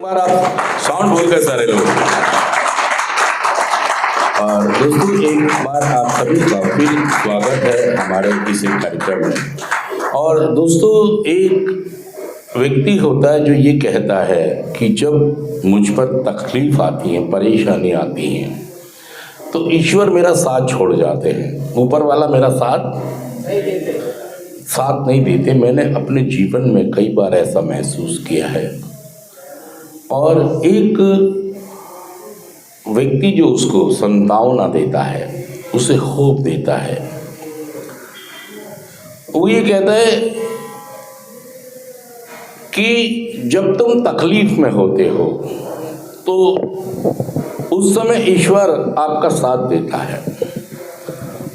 बार आप साउंड बोल गए सारे लोग। और दोस्तों एक बार आप सभी का फिर स्वागत है हमारे इस कार्यक्रम में। और दोस्तों एक व्यक्ति होता है जो ये कहता है कि जब मुझ पर तकलीफ आती है, परेशानी आती है, तो ईश्वर मेरा साथ छोड़ जाते हैं, ऊपर वाला मेरा साथ नहीं देते। मैंने अपने जीवन में कई बार ऐसा महसूस किया है। और एक व्यक्ति जो उसको संतावना देता है, उसे होप देता है, वो ये कहता है कि जब तुम तकलीफ में होते हो तो उस समय ईश्वर आपका साथ देता है,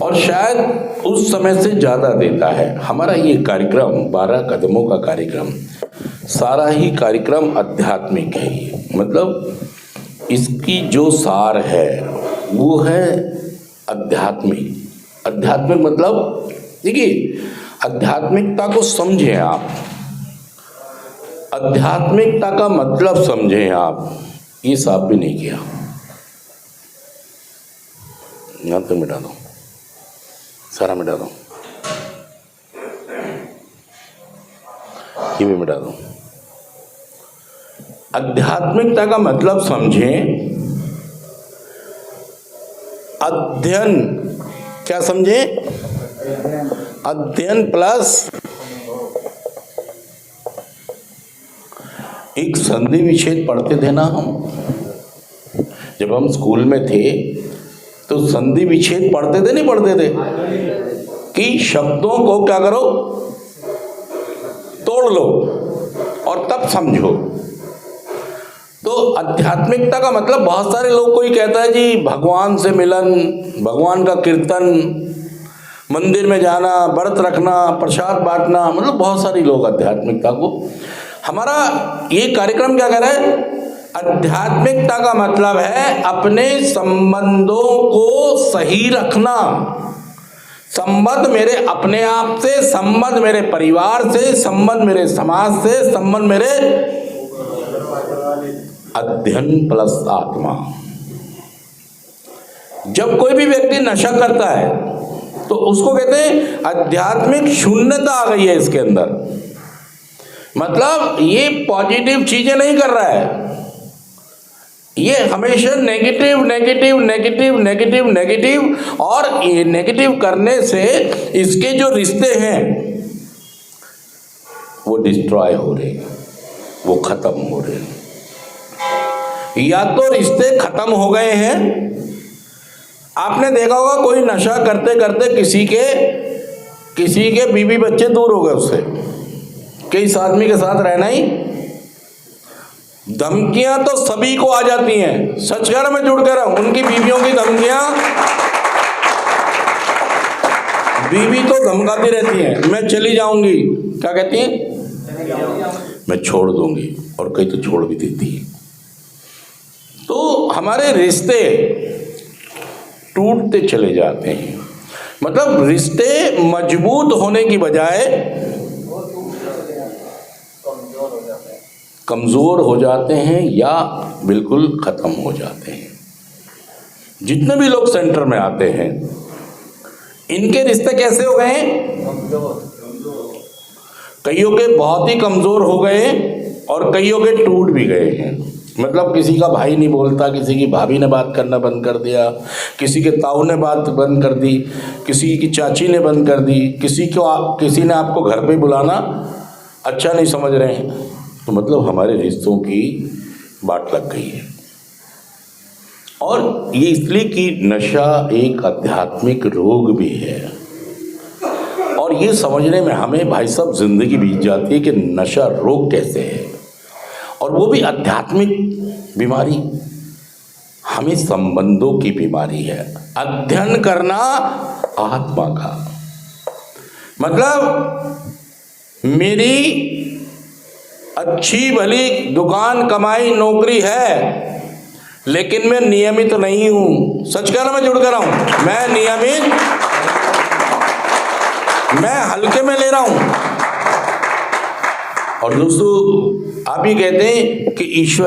और शायद उस समय से ज़्यादा देता है। हमारा ये कार्यक्रम 12 कदमों का कार्यक्रम, सारा ही कार्यक्रम आध्यात्मिक है। मतलब इसकी जो सार है वो है आध्यात्मिक। आध्यात्मिक मतलब देखिए, आध्यात्मिकता को समझें आप, आध्यात्मिकता का मतलब समझें आप। ये साफ भी नहीं किया, यहाँ तो मिटा दो, सारा मिटा दो, ये भी मिटा दो। आध्यात्मिकता का मतलब समझें। अध्ययन, क्या समझें? अध्ययन प्लस एक संधि विच्छेद पढ़ते थे ना हम, जब हम स्कूल में थे तो संधि विच्छेद पढ़ते थे, नहीं पढ़ते थे कि शब्दों को क्या करो, तोड़ लो और तब समझो। तो आध्यात्मिकता का मतलब बहुत सारे लोग कोई कहता है जी भगवान से मिलन, भगवान का कीर्तन, मंदिर में जाना, व्रत रखना, प्रसाद बांटना, मतलब बहुत सारे लोग आध्यात्मिकता को। हमारा ये कार्यक्रम क्या कर रहा है? आध्यात्मिकता का मतलब है अपने संबंधों को सही रखना। संबंध मेरे अपने आप से, संबंध मेरे परिवार से, संबंध मेरे समाज से, संबंध मेरे अध्ययन प्लस आत्मा। जब कोई भी व्यक्ति नशा करता है तो उसको कहते हैं आध्यात्मिक शून्यता आ गई है इसके अंदर। मतलब ये पॉजिटिव चीजें नहीं कर रहा है, ये हमेशा negative negative negative negative negative, और ये नेगेटिव करने से इसके जो रिश्ते हैं वो डिस्ट्रॉय हो रहे, वो खत्म हो रहे। या तो रिश्ते खत्म हो गए हैं, आपने देखा होगा कोई नशा करते करते किसी के बीवी बच्चे दूर हो गए उससे, कि इस आदमी के साथ रहना ही। धमकियां तो सभी को आ जाती हैं, सच कह रहा मैं जुड़ कर उनकी बीवियों की धमकियां, बीवी तो धमकाती रहती हैं, मैं चली जाऊंगी, क्या कहती हैं, मैं छोड़ दूंगी, और कई तो छोड़ भी देती है। तो हमारे रिश्ते टूटते चले जाते हैं। मतलब रिश्ते मजबूत होने की बजाय कमजोर हो जाते हैं या बिल्कुल खत्म हो जाते हैं। जितने भी लोग सेंटर में आते हैं इनके रिश्ते कैसे हो गए हैं? कईयों के बहुत ही कमजोर हो गए और कईयों के टूट भी गए हैं। मतलब किसी का भाई नहीं बोलता, किसी की भाभी ने बात करना बंद कर दिया, किसी के ताऊ ने बात बंद कर दी, किसी की चाची ने बंद कर दी, किसी ने आपको घर पे बुलाना अच्छा नहीं समझ रहे हैं। तो मतलब हमारे रिश्तों की बाट लग गई है। और ये इसलिए कि नशा एक आध्यात्मिक रोग भी है, और ये समझने में हमें भाई साहब जिंदगी बीत जाती है कि नशा रोग कैसे है, और वो भी आध्यात्मिक बीमारी। हमें संबंधों की बीमारी है। अध्ययन करना आत्मा का मतलब मेरी अच्छी भली दुकान, कमाई, नौकरी है, लेकिन मैं नियमित नहीं हूं। सच कह रहा मैं जुड़ कर रहा हूं, मैं नियमित, मैं हल्के में ले रहा हूं। और दोस्तों आप ही कहते हैं कि ईश्वर